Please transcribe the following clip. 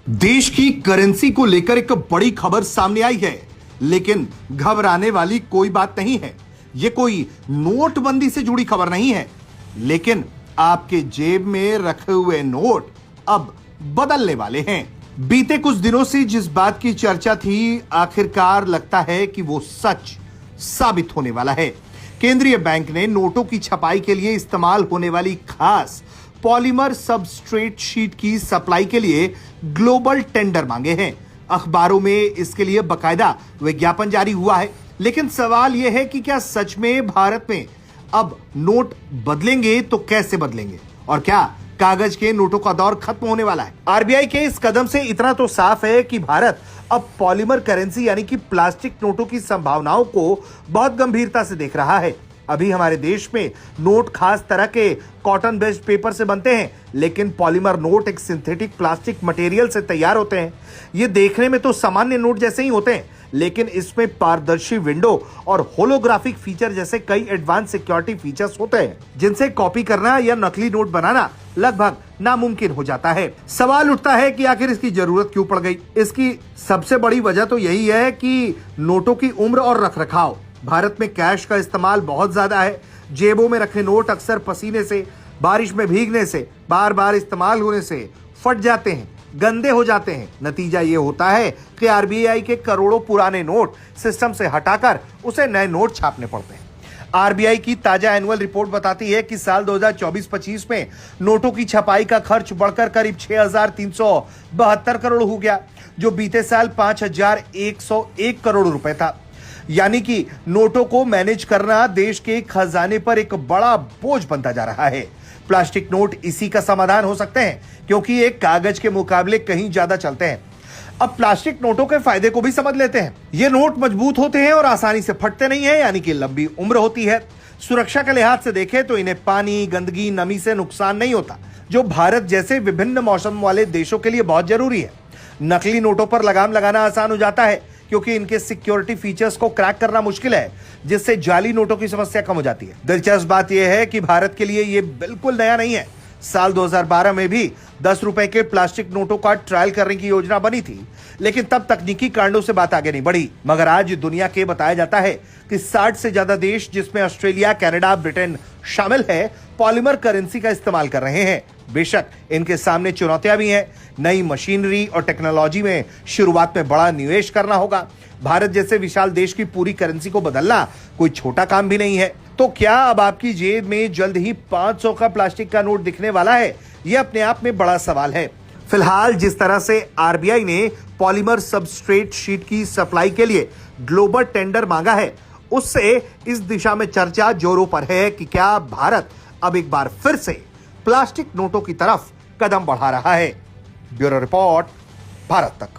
देश की करेंसी को लेकर एक बड़ी खबर सामने आई है, लेकिन घबराने वाली कोई बात नहीं है। यह कोई नोटबंदी से जुड़ी खबर नहीं है, लेकिन आपके जेब में रखे हुए नोट अब बदलने वाले हैं। बीते कुछ दिनों से जिस बात की चर्चा थी, आखिरकार लगता है कि वो सच साबित होने वाला है। केंद्रीय बैंक ने नोटों की छपाई के लिए इस्तेमाल होने वाली खास पॉलीमर सबस्ट्रेट शीट की सप्लाई के लिए ग्लोबल टेंडर मांगे हैं। अखबारों में इसके लिए बकायदा विज्ञापन जारी हुआ है, लेकिन सवाल यह है कि क्या सच में भारत में अब नोट बदलेंगे तो कैसे बदलेंगे, और क्या कागज के नोटों का दौर खत्म होने वाला है। आरबीआई के इस कदम से इतना तो साफ है कि भारत अब पॉलीमर करेंसी यानी कि प्लास्टिक नोटों की संभावनाओं को बहुत गंभीरता से देख रहा है। अभी हमारे देश में नोट खास तरह के कॉटन बेस्ड पेपर से बनते हैं, लेकिन पॉलीमर नोट एक सिंथेटिक प्लास्टिक मटेरियल से तैयार होते हैं। ये देखने में तो सामान्य नोट जैसे ही होते हैं, लेकिन इसमें पारदर्शी विंडो और होलोग्राफिक फीचर जैसे कई एडवांस सिक्योरिटी फीचर्स होते हैं, जिनसे कॉपी करना या नकली नोट बनाना लगभग नामुमकिन हो जाता है। सवाल उठता है कि आखिर इसकी जरूरत क्यों पड़ गई। इसकी सबसे बड़ी वजह तो यही है कि नोटों की उम्र और रखरखाव। भारत में कैश का इस्तेमाल बहुत ज्यादा है। जेबों में रखे नोट अक्सर पसीने से, बारिश में भीगने से, बार बार इस्तेमाल होने से फट जाते हैं, गंदे हो जाते हैं। नतीजा ये होता है कि आरबीआई के करोड़ों पुराने नोट सिस्टम से हटाकर उसे नए नोट छापने पड़ते हैं। आरबीआई की ताजा एनुअल रिपोर्ट बताती है कि साल 2024-25 में नोटों की छपाई का खर्च बढ़कर करीब 6,372 करोड़ हो गया, जो बीते साल 5,101 करोड़ रुपए था। यानी कि नोटों को मैनेज करना देश के खजाने पर एक बड़ा बोझ बनता जा रहा है। प्लास्टिक नोट इसी का समाधान हो सकते हैं, क्योंकि ये कागज के मुकाबले कहीं ज्यादा चलते हैं। अब प्लास्टिक नोटों के फायदे को भी समझ लेते हैं। ये नोट मजबूत होते हैं और आसानी से फटते नहीं है, यानी कि लंबी उम्र होती है। सुरक्षा के लिहाज से देखें तो इन्हें पानी, गंदगी, नमी से नुकसान नहीं होता, जो भारत जैसे विभिन्न मौसम वाले देशों के लिए बहुत जरूरी है। नकली नोटों पर लगाम लगाना आसान हो जाता है, क्योंकि इनके सिक्योरिटी फीचर्स को क्रैक करना मुश्किल है, जिससे जाली नोटों की समस्या कम हो जाती है। दिलचस्प बात यह है कि भारत के लिए यह बिल्कुल नया नहीं है। साल 2012 में भी 10 रुपए के प्लास्टिक नोटों का ट्रायल करने की योजना बनी थी, लेकिन तब तकनीकी कारणों से बात आगे नहीं बढ़ी। मगर आज दुनिया के बताया जाता है कि 60 से ज्यादा देश, जिसमें ऑस्ट्रेलिया, कनाडा, ब्रिटेन शामिल है, पॉलीमर करेंसी का इस्तेमाल कर रहे हैं। बेशक इनके सामने चुनौतियां भी हैं। नई मशीनरी और टेक्नोलॉजी में शुरुआत में बड़ा निवेश करना होगा। भारत जैसे विशाल देश की पूरी करेंसी को बदलना कोई छोटा काम भी नहीं है। तो क्या अब आपकी जेब में जल्द ही 500 का प्लास्टिक का नोट दिखने वाला है? यह अपने आप में बड़ा सवाल है। फिलहाल जिस तरह से आरबीआई ने पॉलीमर सबस्ट्रेट शीट की सप्लाई के लिए ग्लोबल टेंडर मांगा है, उससे इस दिशा में चर्चा जोरों पर है कि क्या भारत अब एक बार फिर से प्लास्टिक नोटों की तरफ कदम बढ़ा रहा है। ब्यूरो रिपोर्ट, भारत तक।